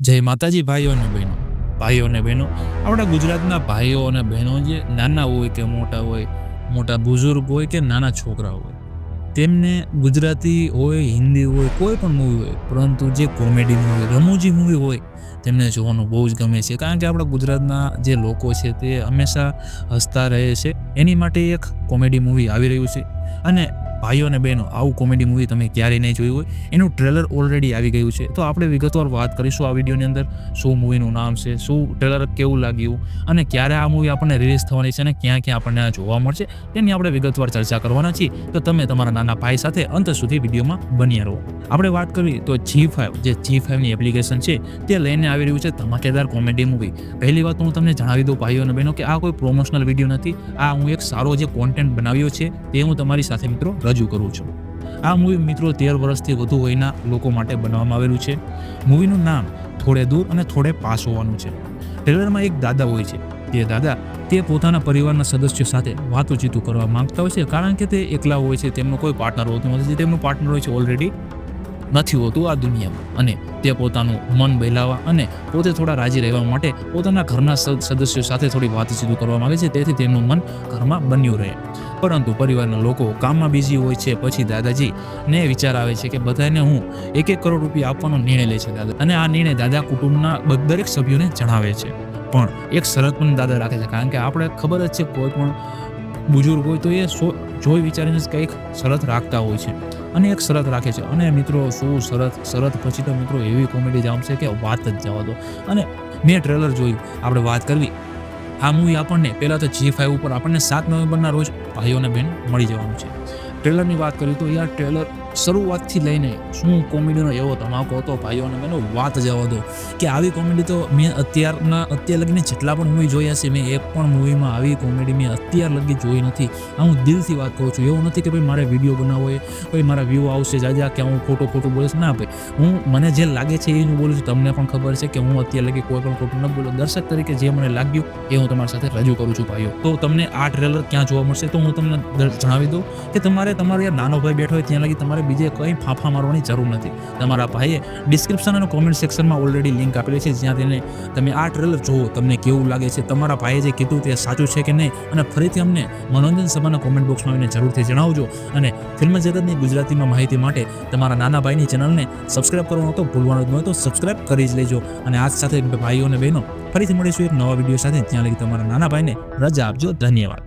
જય માતાજી ભાઈઓ અને બહેનો આપણા ગુજરાતના ભાઈઓ અને બહેનો જે નાના હોય કે મોટા હોય, મોટા બુઝુર્ગ હોય કે નાના છોકરા હોય, તેમને ગુજરાતી હોય, હિન્દી હોય, કોઈ પણ મૂવી હોય, પરંતુ જે કોમેડી મૂવી, રમૂજી મૂવી હોય, તેમને જોવાનું બહુ જ ગમે છે. કારણ કે આપણા ગુજરાતના જે લોકો છે તે હંમેશા હસતા રહે છે. એની માટે એક કોમેડી મૂવી આવી રહ્યું છે અને ભાઈઓ અને બહેનો, આવું કોમેડી મૂવી તમે ક્યારેય નહીં જોયું હોય, એનું ટ્રેલર ઓલરેડી આવી ગયું છે. તો આપણે વિગતવાર વાત કરીશું આ વિડીયોની અંદર. શું મૂવીનું નામ છે, શું ટ્રેલર કેવું લાગ્યું અને ક્યારે આ મૂવી આપણને રિલીઝ થવાની છે અને ક્યાં ક્યાં આપણને આ જોવા મળશે, તેની આપણે વિગતવાર ચર્ચા કરવાના છીએ. તો તમે તમારા નાના ભાઈ સાથે અંત સુધી વિડીયોમાં બન્યા રહો. આપણે વાત કરીએ તો G5, જે G5ની એપ્લિકેશન છે, તે લઈને આવી રહ્યું છે ધમાકેદાર કોમેડી મૂવી. પહેલી વાત હું તમને જણાવી દઉં ભાઈઓ અને બહેનો કે આ કોઈ પ્રમોશનલ વિડીયો નથી. આ હું એક સારો જે કોન્ટેન્ટ બનાવ્યો છે તે હું તમારી સાથે મિત્રો રજૂ કરું છું. આ મૂવી મિત્રો 13 વર્ષથી વધુ વયના લોકો માટે બનાવવામાં આવેલું છે. મૂવીનું નામ થોડે દૂર અને થોડે પાસ હોવાનું છે. ટ્રેલરમાં એક દાદા હોય છે. તે દાદા તે પોતાના પરિવારના સદસ્યો સાથે વાતોચીતો કરવા માંગતા હોય છે, કારણ કે તે એકલા હોય છે. તેમનો કોઈ પાર્ટનર હોતું નથી. તેમનું પાર્ટનર હોય છે ઓલરેડી નથી હોતું આ દુનિયામાં, અને તે પોતાનું મન બહેલાવવા અને પોતે થોડા રાજી રહેવા માટે પોતાના ઘરના સદસ્યો સાથે થોડી વાતચીત કરવા માંગે છે, તેથી તેમનું મન ઘરમાં બન્યું રહે. પરંતુ પરિવારના લોકો કામમાં બિઝી હોય છે. પછી દાદાજીને વિચાર આવે છે કે બધાને હું 1 કરોડ રૂપિયા આપવાનો નિર્ણય લે છે દાદા, અને આ નિર્ણય દાદા કુટુંબના દરેક સભ્યોને જણાવે છે. પણ એક શરત પણ દાદા રાખે છે, કારણ કે આપણે ખબર જ છે કોઈ પણ બુઝુર્ગ હોય તો એ જોઈ વિચારીને કંઈક શરત રાખતા હોય છે, અને એક શરત રાખે છે. અને મિત્રો શું શરત પછી તો મિત્રો એવી કોમેડી જામશે કે વાત જ જવા દો. અને મેં ટ્રેલર જોયું. આપણે વાત કરવી, આ મૂવી આપણને પહેલાં તો G5 ઉપર આપણને 7 નવેમ્બરના રોજ ભાઈઓ અને બહેન મળી જવાનું છે. ટ્રેલરની વાત કરીએ તો યાર ટ્રેલર શરૂઆતથી લઈને શું કોમેડીનો એવો ધમાકો હતો ભાઈઓ અને બહેનો, વાત જવા દો કે આવી કોમેડી તો મેં અત્યાર લગીને જેટલા પણ મૂવી જોયા છે, મેં એક પણ મૂવીમાં આવી કોમેડી મેં અત્યાર લગી જોઈ નથી. આ હું દિલથી વાત કરું છું. એવું નથી કે ભાઈ મારે વિડીયો બનાવવો હોય, ભાઈ મારા વ્યૂ આવશે જાજા કે હું ખોટું બોલીશ. ના ભાઈ, હું મને જે લાગે છે એ હું બોલું છું. તમને પણ ખબર છે કે હું અત્યાર લગી કોઈ પણ ખોટું ન બોલું. દર્શક તરીકે જે મને લાગ્યું એ હું તમારી સાથે રજૂ કરું છું ભાઈઓ. તો તમને આ ટ્રેલર ક્યાં જોવા મળશે તો હું તમને જણાવી દઉં કે તમારો યાર નાનો ભાઈ બેઠો હોય ત્યાં લગી તમારે બીજે કંઈ ફાંફા મારવાની જરૂર નથી. તમારા ભાઈએ ડિસ્ક્રિપ્શન અને કોમેન્ટ સેક્શનમાં ઓલરેડી લિંક આપેલી છે, જ્યાં તમે આ ટ્રેલર જુઓ, તમને કેવું લાગે છે, તમારા ભાઈએ જે કીધું તે સાચું છે કે નહીં, અને ફરીથી અમને મનોરંજન સભાના કોમેન્ટ બોક્સમાં આવીને જરૂરથી જણાવજો. અને ફિલ્મ જગતની ગુજરાતીમાં માહિતી માટે તમારા નાના ભાઈની ચેનલને સબસ્ક્રાઇબ કરવાનું તો ભૂલવાનું જ ન હોય, તો સબસ્ક્રાઇબ કરી જ લેજો. અને આ સાથે ભાઈઓ અને બહેનો, ફરીથી મળીશું એક નવા વિડીયો સાથે. ત્યાં લગી તમારા નાના ભાઈને રજા આપજો. ધન્યવાદ.